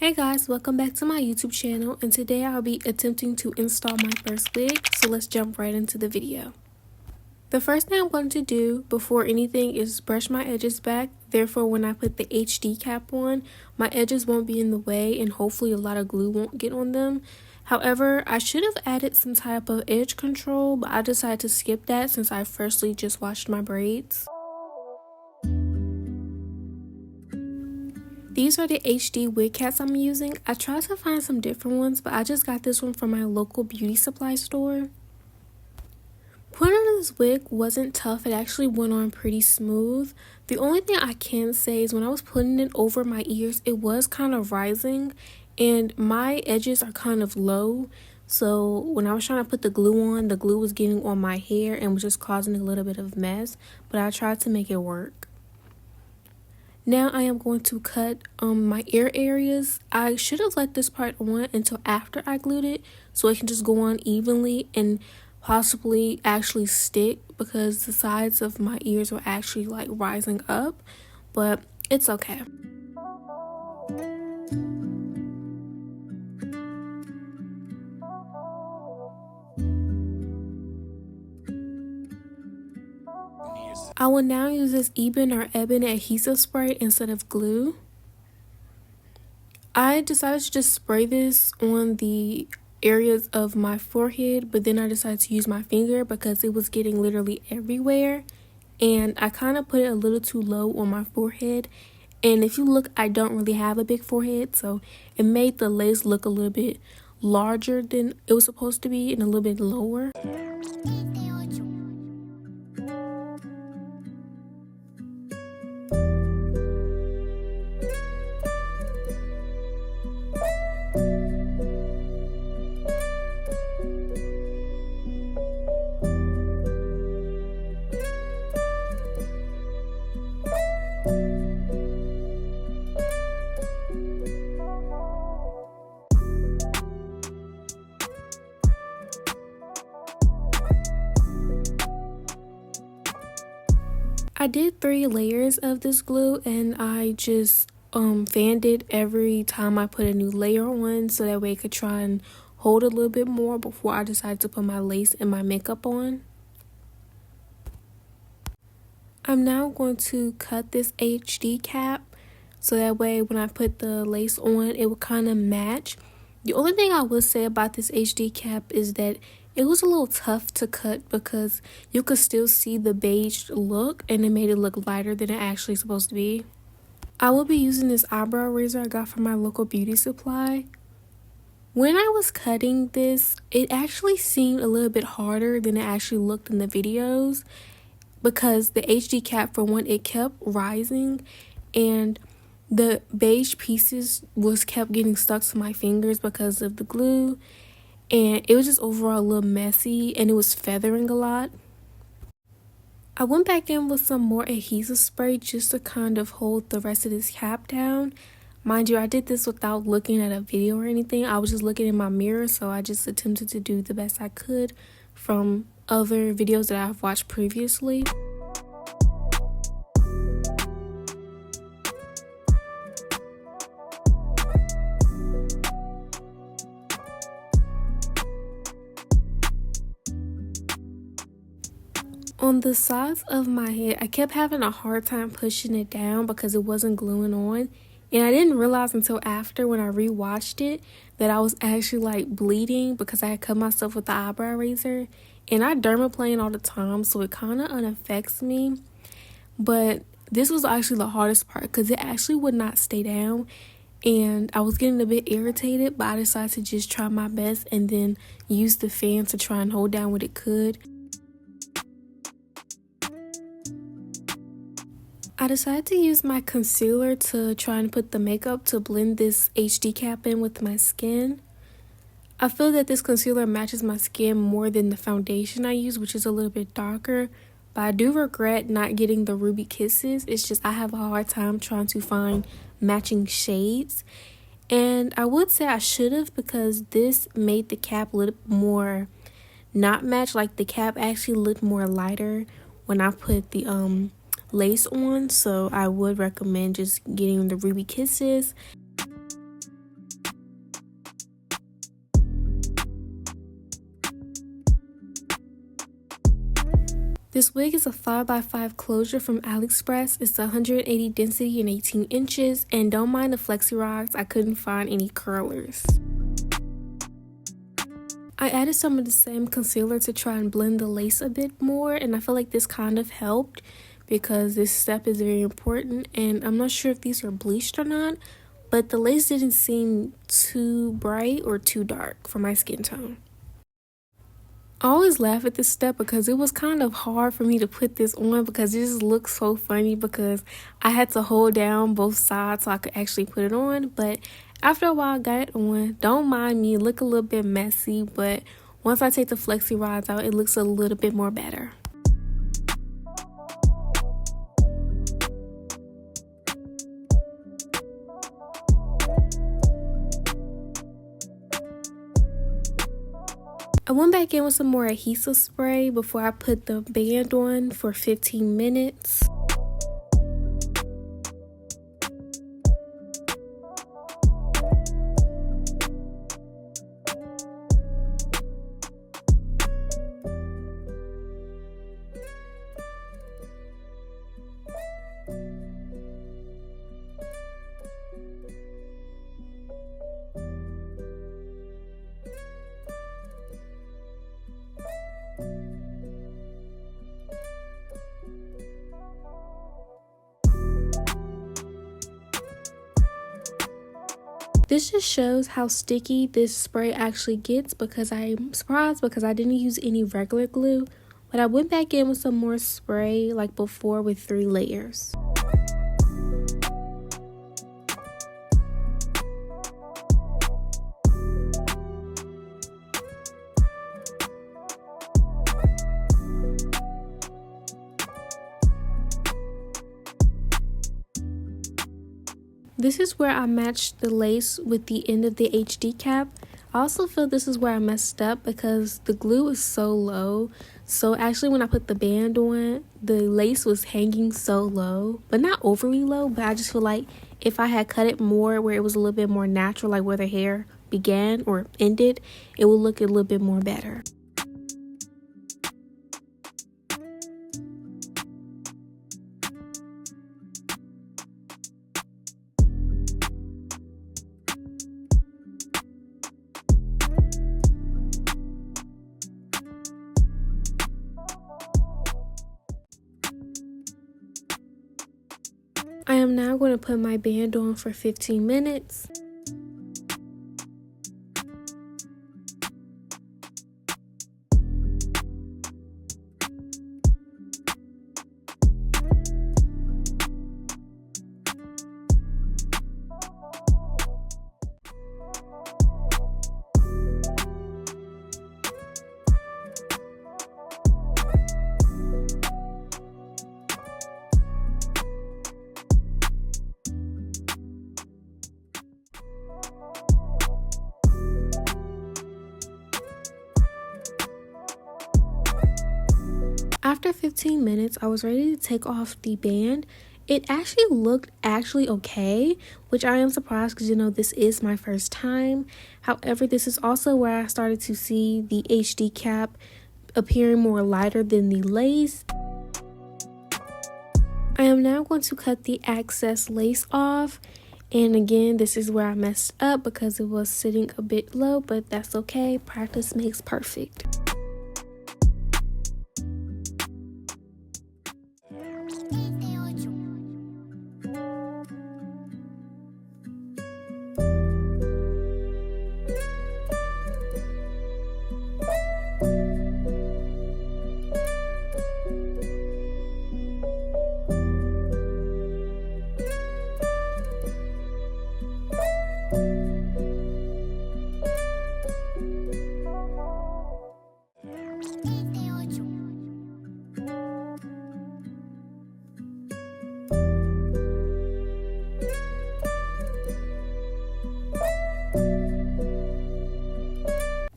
Hey guys, welcome back to my YouTube channel, and today I'll be attempting to install my first wig, so let's jump right into the video. The first thing I'm going to do before anything is brush my edges back, therefore when I put the HD cap on, my edges won't be in the way and hopefully a lot of glue won't get on them. However, I should have added some type of edge control, but I decided to skip that since I firstly just washed my braids. These are the HD wig caps I'm using. I tried to find some different ones, but I just got this one from my local beauty supply store. Putting on this wig wasn't tough. It actually went on pretty smooth. The only thing I can say is when I was putting it over my ears, it was kind of rising and my edges are kind of low. So when I was trying to put the glue on, the glue was getting on my hair and was just causing a little bit of mess, but I tried to make it work. Now I am going to cut my ear areas. I should have let this part on until after I glued it so it can just go on evenly and possibly actually stick, because the sides of my ears were actually like rising up, but it's okay. I will now use this Ebin adhesive spray instead of glue. I decided to just spray this on the areas of my forehead, but then I decided to use my finger because it was getting literally everywhere, and I kind of put it a little too low on my forehead. And if you look, I don't really have a big forehead, so it made the lace look a little bit larger than it was supposed to be and a little bit lower. I did 3 layers of this glue, and I just fanned it every time I put a new layer on so that way it could try and hold a little bit more before I decided to put my lace and my makeup on. I'm now going to cut this HD cap so that way when I put the lace on it will kind of match. The only thing I will say about this HD cap is that it was a little tough to cut because you could still see the beige look, and it made it look lighter than it actually supposed to be. I will be using this eyebrow razor I got from my local beauty supply. When I was cutting this, it actually seemed a little bit harder than it actually looked in the videos because the HD cap, for one, it kept rising and the beige pieces kept getting stuck to my fingers because of the glue. And it was just overall a little messy, and it was feathering a lot. I went back in with some more adhesive spray just to kind of hold the rest of this cap down. Mind you, I did this without looking at a video or anything. I was just looking in my mirror, so I just attempted to do the best I could from other videos that I've watched previously. On the sides of my head, I kept having a hard time pushing it down because it wasn't gluing on. And I didn't realize until after when I rewatched it that I was actually like bleeding because I had cut myself with the eyebrow razor. And I dermaplane all the time, so it kind of unaffects me. But this was actually the hardest part because it actually would not stay down. And I was getting a bit irritated, but I decided to just try my best and then use the fan to try and hold down what it could. I decided to use my concealer to try and put the makeup to blend this HD cap in with my skin. I feel that this concealer matches my skin more than the foundation I use, which is a little bit darker. But I do regret not getting the Ruby Kisses. It's just I have a hard time trying to find matching shades. And I would say I should have, because this made the cap a little more not match. Like the cap actually looked more lighter when I put the lace on, so I would recommend just getting the Ruby Kisses. This wig is a 5x5 closure from AliExpress. It's 180 density and 18 inches. And don't mind the flexi rods, I couldn't find any curlers. I added some of the same concealer to try and blend the lace a bit more, and I feel like this kind of helped because this step is very important. And I'm not sure if these are bleached or not, but the lace didn't seem too bright or too dark for my skin tone. I always laugh at this step because it was kind of hard for me to put this on because it just looks so funny because I had to hold down both sides so I could actually put it on. But after a while I got it on. Don't mind me, it look a little bit messy, but once I take the flexi rods out, it looks a little bit more better. I went back in with some more adhesive spray before I put the band on for 15 minutes. This just shows how sticky this spray actually gets because I'm surprised because I didn't use any regular glue, but I went back in with some more spray like before with 3 layers. This is where I matched the lace with the end of the HD cap. I also feel this is where I messed up because the glue is so low. So actually when I put the band on, the lace was hanging so low, but not overly low, but I just feel like if I had cut it more where it was a little bit more natural, like where the hair began or ended, it would look a little bit more better. I am now going to put my band on for 15 minutes. After 15 minutes, I was ready to take off the band. It actually looked okay, which I am surprised because, you know, this is my first time. However, this is also where I started to see the HD cap appearing more lighter than the lace. I am now going to cut the excess lace off. And again, this is where I messed up because it was sitting a bit low, but that's okay. Practice makes perfect.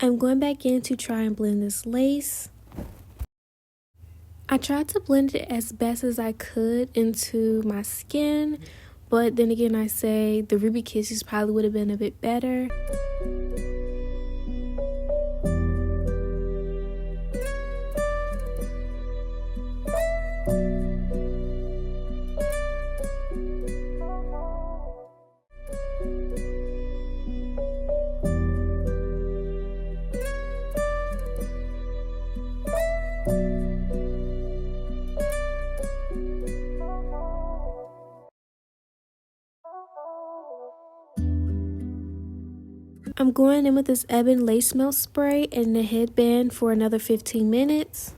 I'm going back in to try and blend this lace. I tried to blend it as best as I could into my skin, but then again I say the Ruby Kisses probably would have been a bit better. I'm going in with this Ebon Lace Melt Spray and the headband for another 15 minutes.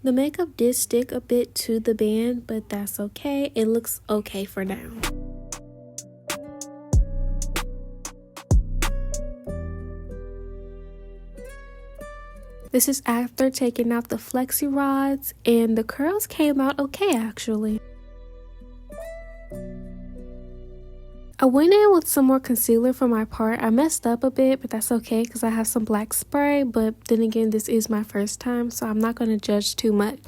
The makeup did stick a bit to the band, but that's okay. It looks okay for now. This is after taking out the flexi rods, and the curls came out okay actually. I went in with some more concealer for my part. I messed up a bit, but that's okay because I have some black spray, but then again, this is my first time, so I'm not going to judge too much.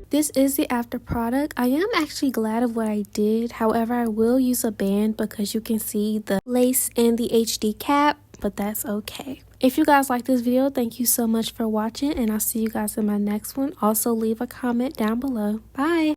This is the after product. I am actually glad of what I did. However, I will use a band because you can see the lace and the HD cap, but that's okay. If you guys like this video, thank you so much for watching, and I'll see you guys in my next one. Also, leave a comment down below. Bye!